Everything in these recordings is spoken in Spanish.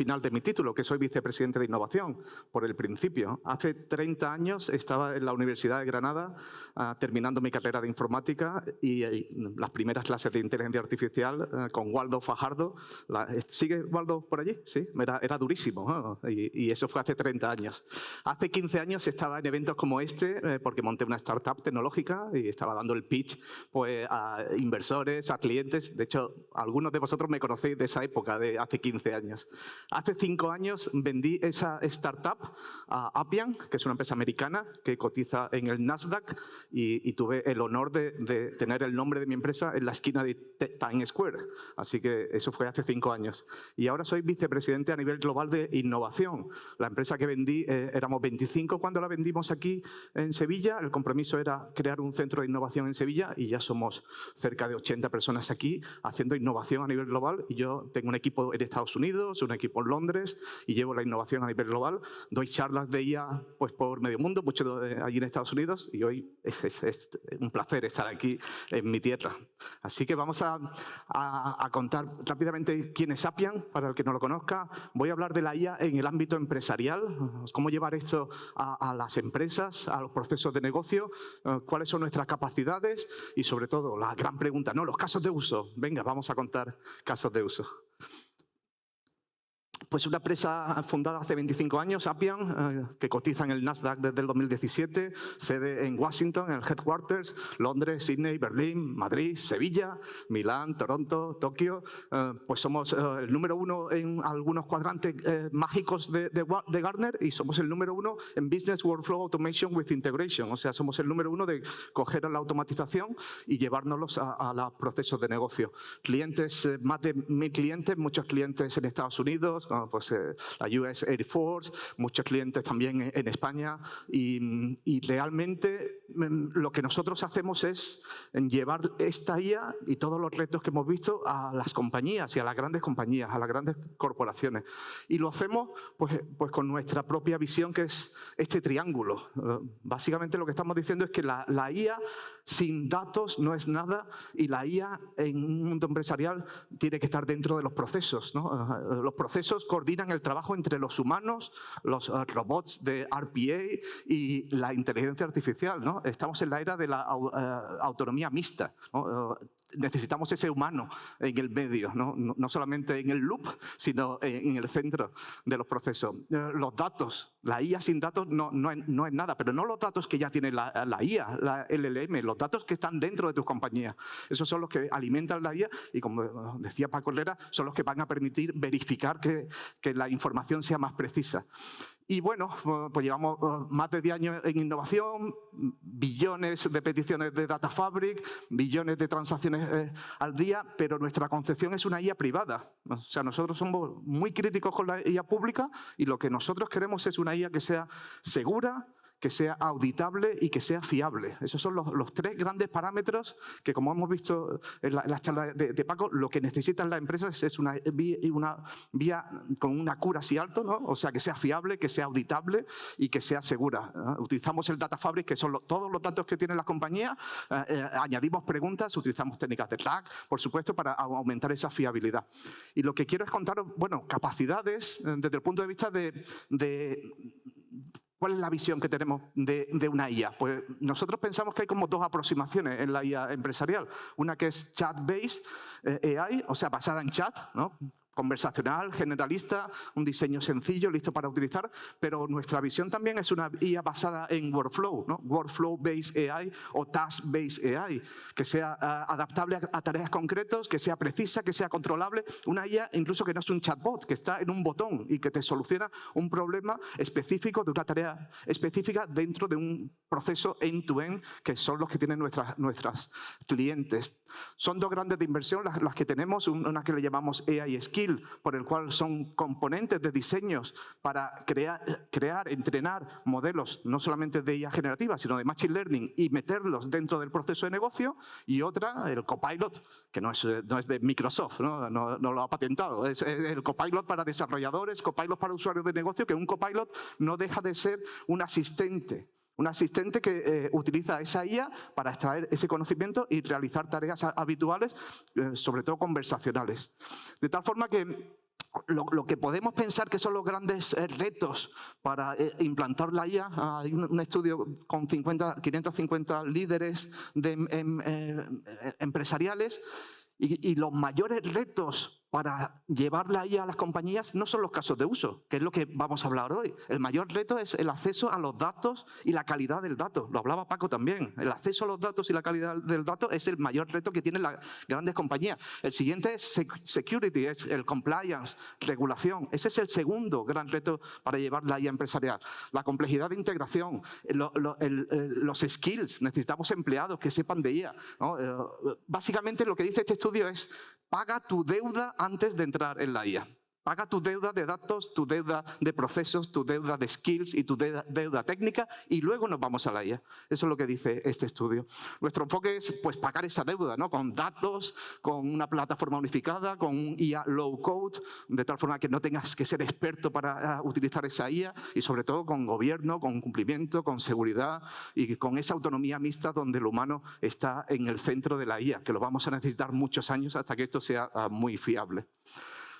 final de mi título, que soy vicepresidente de innovación, por el principio. Hace 30 años estaba en la Universidad de Granada terminando mi carrera de informática y las primeras clases de inteligencia artificial con Waldo Fajardo. ¿Sigue Waldo por allí? Sí, era durísimo, ¿no? Y eso fue hace 30 años. Hace 15 años estaba en eventos como este porque monté una startup tecnológica y estaba dando el pitch pues, a inversores, a clientes. De hecho, algunos de vosotros me conocéis de esa época, de hace 15 años. Hace 5 años vendí esa startup a Appian, que es una empresa americana que cotiza en el Nasdaq, y tuve el honor de tener el nombre de mi empresa en la esquina de Times Square. Así que eso fue hace 5 años. Y ahora soy vicepresidente a nivel global de innovación. La empresa que vendí, éramos 25 cuando la vendimos aquí en Sevilla. El compromiso era crear un centro de innovación en Sevilla y ya somos cerca de 80 personas aquí haciendo innovación a nivel global. Y yo tengo un equipo en Estados Unidos, un equipo en Londres y llevo la innovación a nivel global. Doy charlas de IA pues, por medio mundo, mucho allí en Estados Unidos, y hoy es un placer estar aquí en mi tierra. Así que vamos a contar rápidamente quién es Appian, para el que no lo conozca. Voy a hablar de la IA en el ámbito empresarial, cómo llevar esto a las empresas, a los procesos de negocio, cuáles son nuestras capacidades y, sobre todo, la gran pregunta, ¿no? Los casos de uso. Venga, vamos a contar casos de uso. Pues una empresa fundada hace 25 años, Appian, que cotiza en el Nasdaq desde el 2017, sede en Washington, en el headquarters, Londres, Sydney, Berlín, Madrid, Sevilla, Milán, Toronto, Tokio. Pues somos el número 1 en algunos cuadrantes mágicos de Gartner y somos el número 1 en Business Workflow Automation with Integration. O sea, somos el número 1 de coger la automatización y llevárnoslos a los procesos de negocio. Clientes, más de 1.000 clientes, muchos clientes en Estados Unidos, pues, la US Air Force, muchos clientes también en España y realmente lo que nosotros hacemos es llevar esta IA y todos los retos que hemos visto a las compañías y a las grandes compañías, a las grandes corporaciones. Y lo hacemos pues con nuestra propia visión, que es este triángulo. Básicamente lo que estamos diciendo es que la IA sin datos no es nada y la IA en un mundo empresarial tiene que estar dentro de los procesos, ¿no? Los procesos coordinan el trabajo entre los humanos, los robots de RPA y la inteligencia artificial, ¿no? Estamos en la era de la autonomía mixta, ¿no? Necesitamos ese humano en el medio, no solamente en el loop, sino en el centro de los procesos. Los datos, la IA sin datos no es nada, pero no los datos que ya tiene la IA, la LLM, los datos que están dentro de tus compañías. Esos son los que alimentan la IA y, como decía Paco Herrera, son los que van a permitir verificar que la información sea más precisa. Y bueno, pues llevamos más de 10 años en innovación, billones de peticiones de Data Fabric, billones de transacciones al día, pero nuestra concepción es una IA privada. O sea, nosotros somos muy críticos con la IA pública y lo que nosotros queremos es una IA que sea segura, que sea auditable y que sea fiable. Esos son los 3 grandes parámetros que, como hemos visto en las charlas de Paco, lo que necesitan las empresas es una vía con una accuracy alto, ¿no? O sea, que sea fiable, que sea auditable y que sea segura. Utilizamos el Data Fabric, que son todos los datos que tienen las compañías, añadimos preguntas, utilizamos técnicas de RAG, por supuesto, para aumentar esa fiabilidad. Y lo que quiero es contaros, bueno, capacidades desde el punto de vista de ¿cuál es la visión que tenemos de una IA? Pues nosotros pensamos que hay como 2 aproximaciones en la IA empresarial. Una que es chat-based AI, o sea, basada en chat, ¿no? Conversacional, generalista, un diseño sencillo, listo para utilizar, pero nuestra visión también es una IA basada en workflow, ¿no? Workflow-based AI o task-based AI, que sea adaptable a tareas concretas, que sea precisa, que sea controlable. Una IA incluso que no es un chatbot, que está en un botón y que te soluciona un problema específico de una tarea específica dentro de un proceso end-to-end, que son los que tienen nuestras clientes. Son 2 grandes de inversión las que tenemos, una que le llamamos AI Skill, por el cual son componentes de diseños para crear, entrenar modelos no solamente de IA generativa, sino de Machine Learning y meterlos dentro del proceso de negocio. Y otra, el Copilot, que no es de Microsoft, no lo ha patentado. Es el Copilot para desarrolladores, Copilot para usuarios de negocio, que un Copilot no deja de ser un asistente. Un asistente que utiliza esa IA para extraer ese conocimiento y realizar tareas habituales, sobre todo conversacionales. De tal forma que lo que podemos pensar que son los grandes retos para implantar la IA, hay un estudio con 550 líderes empresariales y los mayores retos para llevar la IA a las compañías no son los casos de uso, que es lo que vamos a hablar hoy. El mayor reto es el acceso a los datos y la calidad del dato. Lo hablaba Paco también. El acceso a los datos y la calidad del dato es el mayor reto que tienen las grandes compañías. El siguiente es security, es el compliance, regulación. Ese es el segundo gran reto para llevar la IA empresarial. La complejidad de integración, los skills. Necesitamos empleados que sepan de IA, ¿no? Básicamente lo que dice este estudio es: paga tu deuda antes de entrar en la IA. Paga tu deuda de datos, tu deuda de procesos, tu deuda de skills y tu deuda técnica y luego nos vamos a la IA. Eso es lo que dice este estudio. Nuestro enfoque es pues, pagar esa deuda, ¿no? Con datos, con una plataforma unificada, con un IA low code, de tal forma que no tengas que ser experto para utilizar esa IA y sobre todo con gobierno, con cumplimiento, con seguridad y con esa autonomía mixta donde el humano está en el centro de la IA, que lo vamos a necesitar muchos años hasta que esto sea muy fiable.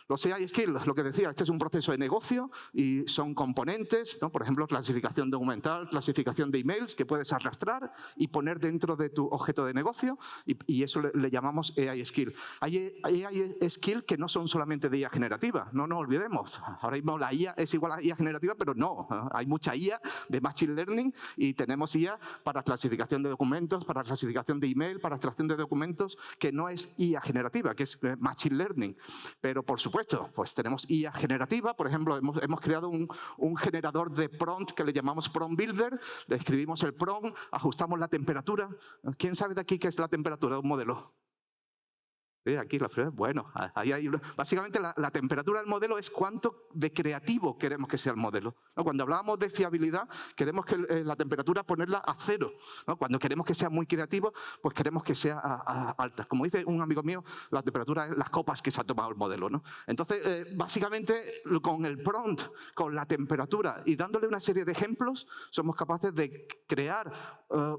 Los AI Skills, lo que decía, este es un proceso de negocio y son componentes, ¿no? Por ejemplo, clasificación documental, clasificación de emails que puedes arrastrar y poner dentro de tu objeto de negocio y eso le llamamos AI Skill. Hay AI Skill que no son solamente de IA generativa, no nos olvidemos. Ahora mismo la IA es igual a IA generativa, pero no. Hay mucha IA de Machine Learning y tenemos IA para clasificación de documentos, para clasificación de email, para extracción de documentos, que no es IA generativa, que es Machine Learning. Pero, por supuesto, pues tenemos IA generativa, por ejemplo, hemos creado un generador de prompt que le llamamos Prompt Builder, le escribimos el prompt, ajustamos la temperatura. ¿Quién sabe de aquí qué es la temperatura de un modelo? Sí, aquí bueno, ahí hay básicamente la temperatura del modelo es cuánto de creativo queremos que sea el modelo, ¿no? Cuando hablábamos de fiabilidad, queremos que la temperatura ponerla a 0, ¿no? Cuando queremos que sea muy creativo, pues queremos que sea alta. Como dice un amigo mío, la temperatura es las copas que se ha tomado el modelo, ¿no? Entonces, básicamente, con el prompt, con la temperatura y dándole una serie de ejemplos, somos capaces de crear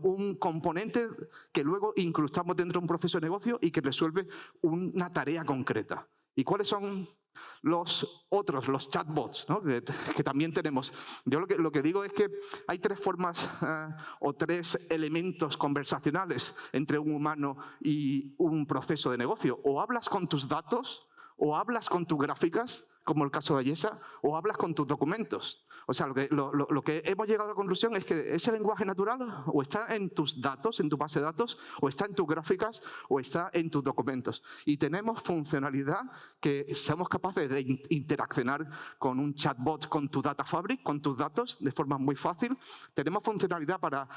un componente que luego incrustamos dentro de un proceso de negocio y que resuelve una tarea concreta. ¿Y cuáles son los otros, los chatbots, ¿no? que también tenemos? Yo lo que digo es que hay tres formas o tres elementos conversacionales entre un humano y un proceso de negocio. O hablas con tus datos, o hablas con tus gráficas, como el caso de Ayesa, o hablas con tus documentos. O sea, lo que hemos llegado a la conclusión es que ese lenguaje natural o está en tus datos, en tu base de datos, o está en tus gráficas, o está en tus documentos. Y tenemos funcionalidad que somos capaces de interaccionar con un chatbot, con tu Data Fabric, con tus datos, de forma muy fácil. Tenemos funcionalidad para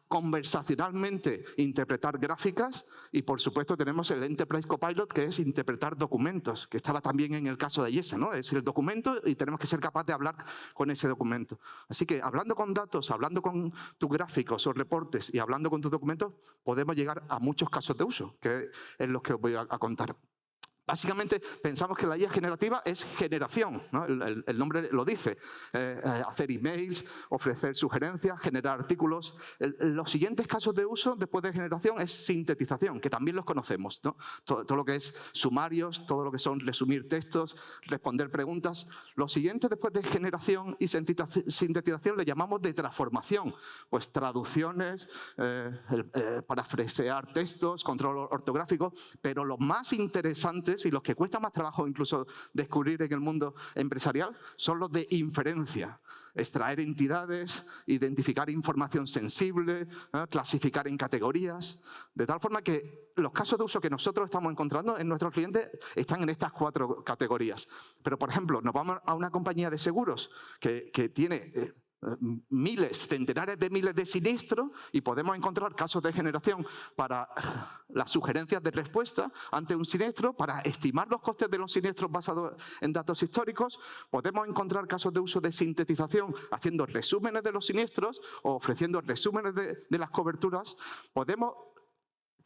conversacionalmente interpretar gráficas y, por supuesto, tenemos el Enterprise Copilot, que es interpretar documentos, que estaba también en el caso de Ayesa, ¿no? Es el documento y tenemos que ser capaces de hablar con ese documento. Así que hablando con datos, hablando con tus gráficos o reportes y hablando con tus documentos, podemos llegar a muchos casos de uso, que es lo que os voy a contar. Básicamente pensamos que la IA generativa es generación, ¿no? El nombre lo dice, hacer emails, ofrecer sugerencias, generar artículos. Los siguientes casos de uso después de generación es sintetización, que también los conocemos, ¿no? Todo lo que es sumarios, todo lo que son resumir textos, responder preguntas. Lo siguiente después de generación y sintetización le llamamos de transformación, pues traducciones, parafrasear textos, control ortográfico, pero lo más interesante y los que cuesta más trabajo incluso descubrir en el mundo empresarial son los de inferencia. Extraer entidades, identificar información sensible, clasificar en categorías, de tal forma que los casos de uso que nosotros estamos encontrando en nuestros clientes están en estas 4 categorías. Pero, por ejemplo, nos vamos a una compañía de seguros que tiene miles, centenares de miles de siniestros y podemos encontrar casos de generación para las sugerencias de respuesta ante un siniestro, para estimar los costes de los siniestros basados en datos históricos. Podemos encontrar casos de uso de sintetización haciendo resúmenes de los siniestros o ofreciendo resúmenes de las coberturas. Podemos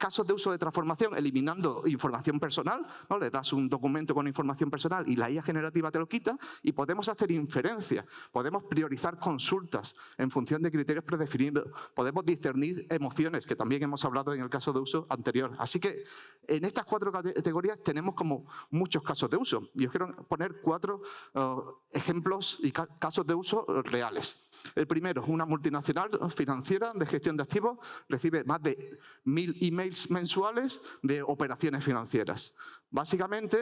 casos de uso de transformación eliminando información personal, ¿no? Le das un documento con información personal y la IA generativa te lo quita, y podemos hacer inferencias, podemos priorizar consultas en función de criterios predefinidos, podemos discernir emociones, que también hemos hablado en el caso de uso anterior. Así que en estas 4 categorías tenemos como muchos casos de uso. Y os quiero poner 4 ejemplos y casos de uso reales. El primero, una multinacional financiera de gestión de activos recibe más de 1000 emails mensuales de operaciones financieras. Básicamente,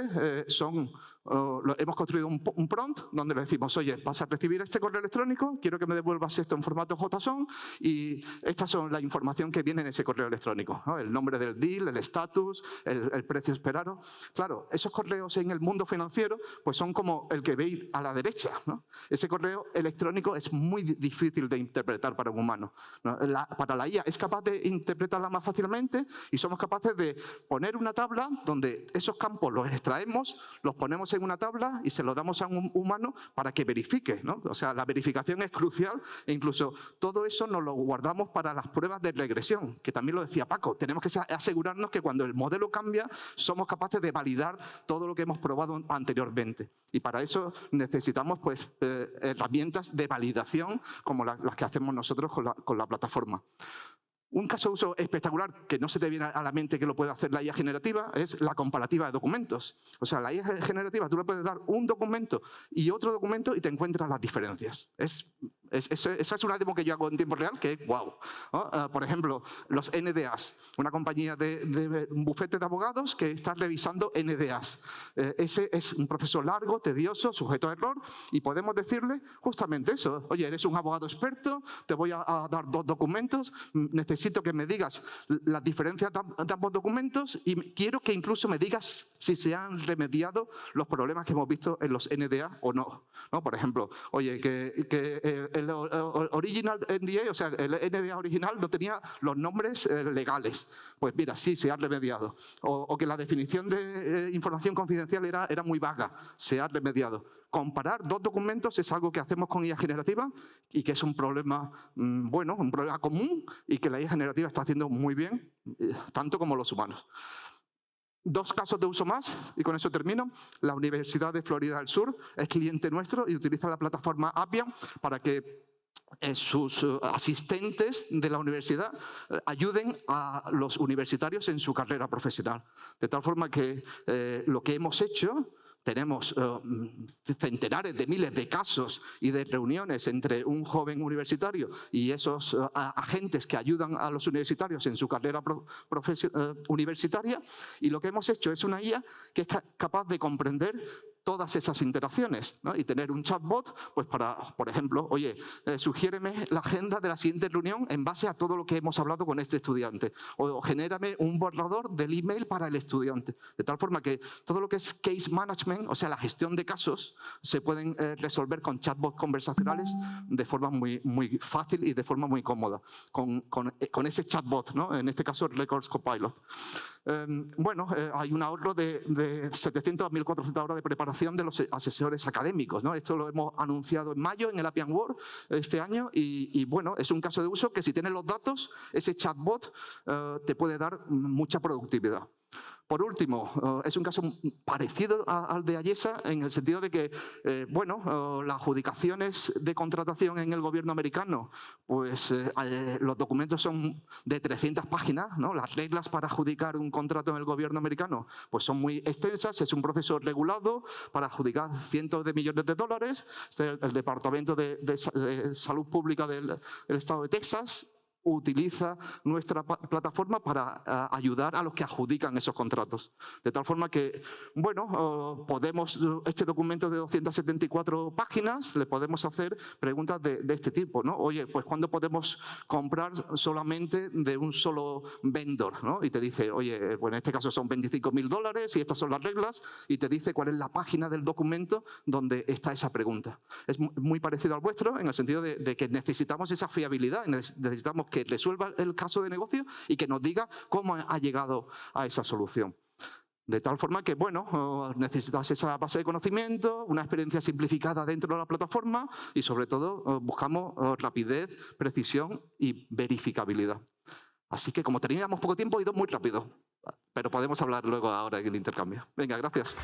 hemos construido un prompt donde le decimos, oye, vas a recibir este correo electrónico, quiero que me devuelvas esto en formato JSON y estas son la información que viene en ese correo electrónico, ¿no? El nombre del deal, el estatus, el precio esperado. Claro, esos correos en el mundo financiero pues son como el que veis a la derecha, ¿no? Ese correo electrónico es muy difícil de interpretar para un humano, ¿no? Para la IA es capaz de interpretarla más fácilmente y somos capaces de poner una tabla donde esos campos los extraemos, los ponemos en una tabla y se lo damos a un humano para que verifique, ¿no? O sea, la verificación es crucial e incluso todo eso nos lo guardamos para las pruebas de regresión, que también lo decía Paco. Tenemos que asegurarnos que cuando el modelo cambia somos capaces de validar todo lo que hemos probado anteriormente. Y para eso necesitamos pues, herramientas de validación como las que hacemos nosotros con la plataforma. Un caso de uso espectacular que no se te viene a la mente que lo puede hacer la IA generativa es la comparativa de documentos. O sea, la IA generativa, tú le puedes dar un documento y otro documento y te encuentras las diferencias. Esa es una demo que yo hago en tiempo real que es guau, ¿no? Por ejemplo, los NDAs, una compañía de un bufete de abogados que está revisando NDAs. Ese es un proceso largo, tedioso, sujeto a error y podemos decirle justamente eso. Oye, eres un abogado experto, te voy a dar 2 documentos, necesito que me digas las diferencias de ambos documentos y quiero que incluso me digas si se han remediado los problemas que hemos visto en los NDA o no. ¿No? Por ejemplo, oye, que el original NDA, o sea, el NDA original no tenía los nombres legales. Pues mira, sí, se ha remediado. O que la definición de información confidencial era muy vaga, se ha remediado. Comparar 2 documentos es algo que hacemos con IA generativa y que es un problema, bueno, un problema común y que la IA generativa está haciendo muy bien, tanto como los humanos. 2 casos de uso más, y con eso termino. La Universidad de Florida del Sur es cliente nuestro y utiliza la plataforma Appian para que sus asistentes de la universidad ayuden a los universitarios en su carrera profesional. De tal forma que lo que hemos hecho, tenemos centenares de miles de casos y de reuniones entre un joven universitario y esos agentes que ayudan a los universitarios en su carrera universitaria, y lo que hemos hecho es una IA que es capaz de comprender todas esas interacciones, ¿no? Y tener un chatbot pues para, por ejemplo, oye, sugiéreme la agenda de la siguiente reunión en base a todo lo que hemos hablado con este estudiante, o genérame un borrador del email para el estudiante, de tal forma que todo lo que es case management, o sea, la gestión de casos, se pueden resolver con chatbots conversacionales de forma muy fácil y de forma muy cómoda, con ese chatbot, ¿no? En este caso, Records Copilot. Bueno, hay un ahorro de 700 a 1.400 horas de preparación de los asesores académicos, ¿no? Esto lo hemos anunciado en mayo en el Appian World este año y bueno, es un caso de uso que si tienes los datos, ese chatbot te puede dar mucha productividad. Por último, es un caso parecido al de Ayesa en el sentido de que, bueno, las adjudicaciones de contratación en el gobierno americano, pues los documentos son de 300 páginas, ¿no? Las reglas para adjudicar un contrato en el gobierno americano pues son muy extensas, es un proceso regulado para adjudicar cientos de millones de dólares. El Departamento de Salud Pública del Estado de Texas utiliza nuestra plataforma para ayudar a los que adjudican esos contratos. De tal forma que, bueno, podemos, este documento de 274 páginas, le podemos hacer preguntas de este tipo, ¿no? Oye, pues ¿cuándo podemos comprar solamente de un solo vendor, ¿no? Y te dice, oye, pues en este caso son $25.000 y estas son las reglas, y te dice cuál es la página del documento donde está esa pregunta. Es muy parecido al vuestro en el sentido de que necesitamos esa fiabilidad, necesitamos que resuelva el caso de negocio y que nos diga cómo ha llegado a esa solución. De tal forma que, bueno, necesitas esa base de conocimiento, una experiencia simplificada dentro de la plataforma y, sobre todo, buscamos rapidez, precisión y verificabilidad. Así que como teníamos poco tiempo, he ido muy rápido. Pero podemos hablar luego ahora en el intercambio. Venga, gracias.